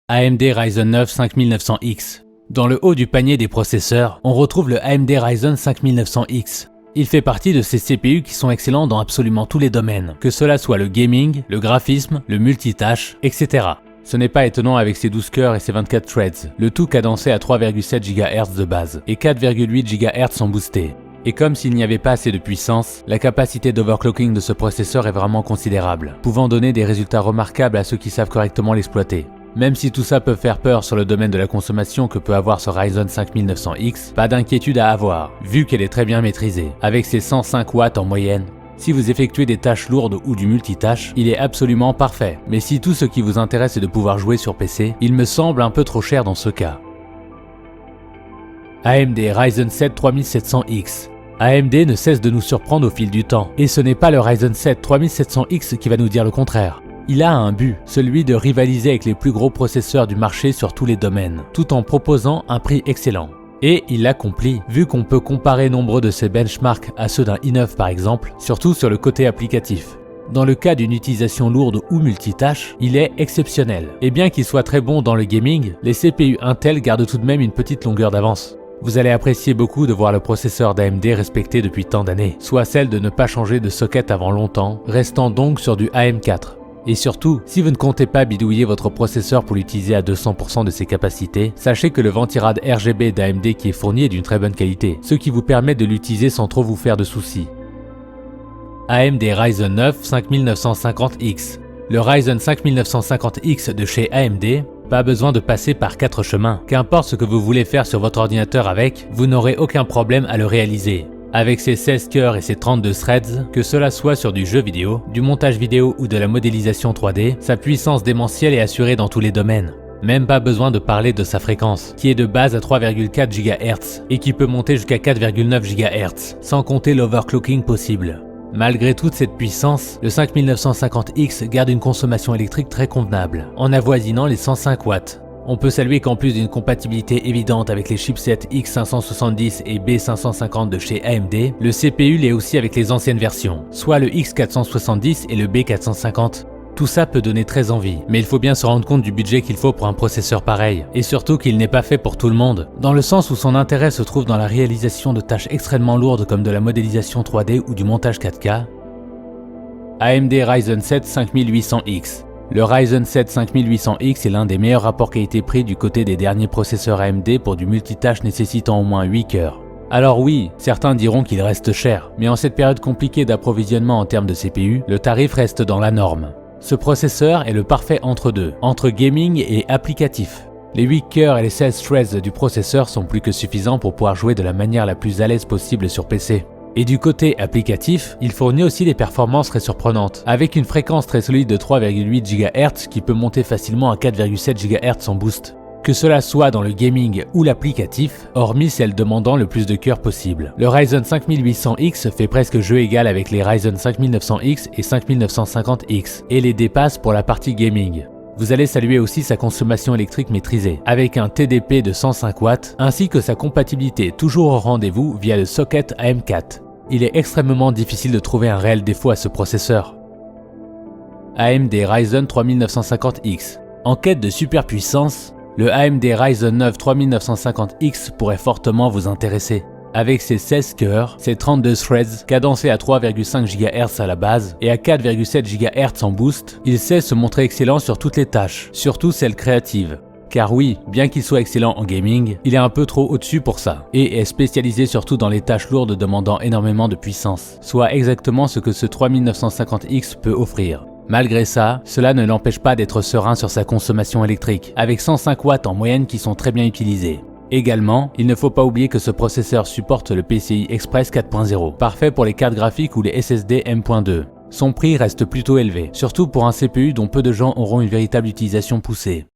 AMD Ryzen 9 5900X. Dans le haut du panier des processeurs, on retrouve le AMD Ryzen 5900X. Il fait partie de ces CPU qui sont excellents dans absolument tous les domaines, que cela soit le gaming, le graphisme, le multitâche, etc. Ce n'est pas étonnant avec ses 12 cœurs et ses 24 threads, le tout cadencé à 3,7 GHz de base et 4,8 GHz en boosté. Et comme s'il n'y avait pas assez de puissance, la capacité d'overclocking de ce processeur est vraiment considérable, pouvant donner des résultats remarquables à ceux qui savent correctement l'exploiter. Même si tout ça peut faire peur sur le domaine de la consommation que peut avoir ce Ryzen 5900X, pas d'inquiétude à avoir, vu qu'elle est très bien maîtrisée, avec ses 105 watts en moyenne. Si vous effectuez des tâches lourdes ou du multitâche, il est absolument parfait. Mais si tout ce qui vous intéresse est de pouvoir jouer sur PC, il me semble un peu trop cher dans ce cas. AMD Ryzen 7 3700X. AMD ne cesse de nous surprendre au fil du temps, et ce n'est pas le Ryzen 7 3700X qui va nous dire le contraire. Il a un but, celui de rivaliser avec les plus gros processeurs du marché sur tous les domaines, tout en proposant un prix excellent. Et il l'accomplit, vu qu'on peut comparer nombre de ses benchmarks à ceux d'un i9 par exemple, surtout sur le côté applicatif. Dans le cas d'une utilisation lourde ou multitâche, il est exceptionnel. Et bien qu'il soit très bon dans le gaming, les CPU Intel gardent tout de même une petite longueur d'avance. Vous allez apprécier beaucoup de voir le processeur d'AMD respecté depuis tant d'années, soit celle de ne pas changer de socket avant longtemps, restant donc sur du AM4. Et surtout, si vous ne comptez pas bidouiller votre processeur pour l'utiliser à 200% de ses capacités, sachez que le ventirad RGB d'AMD qui est fourni est d'une très bonne qualité, ce qui vous permet de l'utiliser sans trop vous faire de soucis. AMD Ryzen 9 5950X. Le Ryzen 5950X de chez AMD, pas besoin de passer par 4 chemins. Qu'importe ce que vous voulez faire sur votre ordinateur avec, vous n'aurez aucun problème à le réaliser. Avec ses 16 cœurs et ses 32 threads, que cela soit sur du jeu vidéo, du montage vidéo ou de la modélisation 3D, sa puissance démentielle est assurée dans tous les domaines. Même pas besoin de parler de sa fréquence, qui est de base à 3,4 GHz et qui peut monter jusqu'à 4,9 GHz, sans compter l'overclocking possible. Malgré toute cette puissance, le 5950X garde une consommation électrique très convenable, en avoisinant les 105 watts. On peut saluer qu'en plus d'une compatibilité évidente avec les chipsets X570 et B550 de chez AMD, le CPU l'est aussi avec les anciennes versions, soit le X470 et le B450. Tout ça peut donner très envie, mais il faut bien se rendre compte du budget qu'il faut pour un processeur pareil, et surtout qu'il n'est pas fait pour tout le monde, dans le sens où son intérêt se trouve dans la réalisation de tâches extrêmement lourdes comme de la modélisation 3D ou du montage 4K. AMD Ryzen 7 5800X. Le Ryzen 7 5800X est l'un des meilleurs rapports qualité-prix du côté des derniers processeurs AMD pour du multitâche nécessitant au moins 8 cœurs. Alors oui, certains diront qu'il reste cher, mais en cette période compliquée d'approvisionnement en termes de CPU, le tarif reste dans la norme. Ce processeur est le parfait entre-deux, entre gaming et applicatif. Les 8 cœurs et les 16 threads du processeur sont plus que suffisants pour pouvoir jouer de la manière la plus à l'aise possible sur PC. Et du côté applicatif, il fournit aussi des performances très surprenantes, avec une fréquence très solide de 3,8 GHz qui peut monter facilement à 4,7 GHz en boost. Que cela soit dans le gaming ou l'applicatif, hormis celle demandant le plus de cœurs possible. Le Ryzen 5800X fait presque jeu égal avec les Ryzen 5900X et 5950X, et les dépasse pour la partie gaming. Vous allez saluer aussi sa consommation électrique maîtrisée, avec un TDP de 105 watts, ainsi que sa compatibilité toujours au rendez-vous via le socket AM4. Il est extrêmement difficile de trouver un réel défaut à ce processeur. AMD Ryzen 3950X. En quête de superpuissance, le AMD Ryzen 9 3950X pourrait fortement vous intéresser. Avec ses 16 cœurs, ses 32 threads, cadencés à 3,5 GHz à la base et à 4,7 GHz en boost, il sait se montrer excellent sur toutes les tâches, surtout celles créatives. Car oui, bien qu'il soit excellent en gaming, il est un peu trop au-dessus pour ça, et est spécialisé surtout dans les tâches lourdes demandant énormément de puissance, soit exactement ce que ce 3950X peut offrir. Malgré ça, cela ne l'empêche pas d'être serein sur sa consommation électrique, avec 105 watts en moyenne qui sont très bien utilisés. Également, il ne faut pas oublier que ce processeur supporte le PCI Express 4.0, parfait pour les cartes graphiques ou les SSD M.2. Son prix reste plutôt élevé, surtout pour un CPU dont peu de gens auront une véritable utilisation poussée.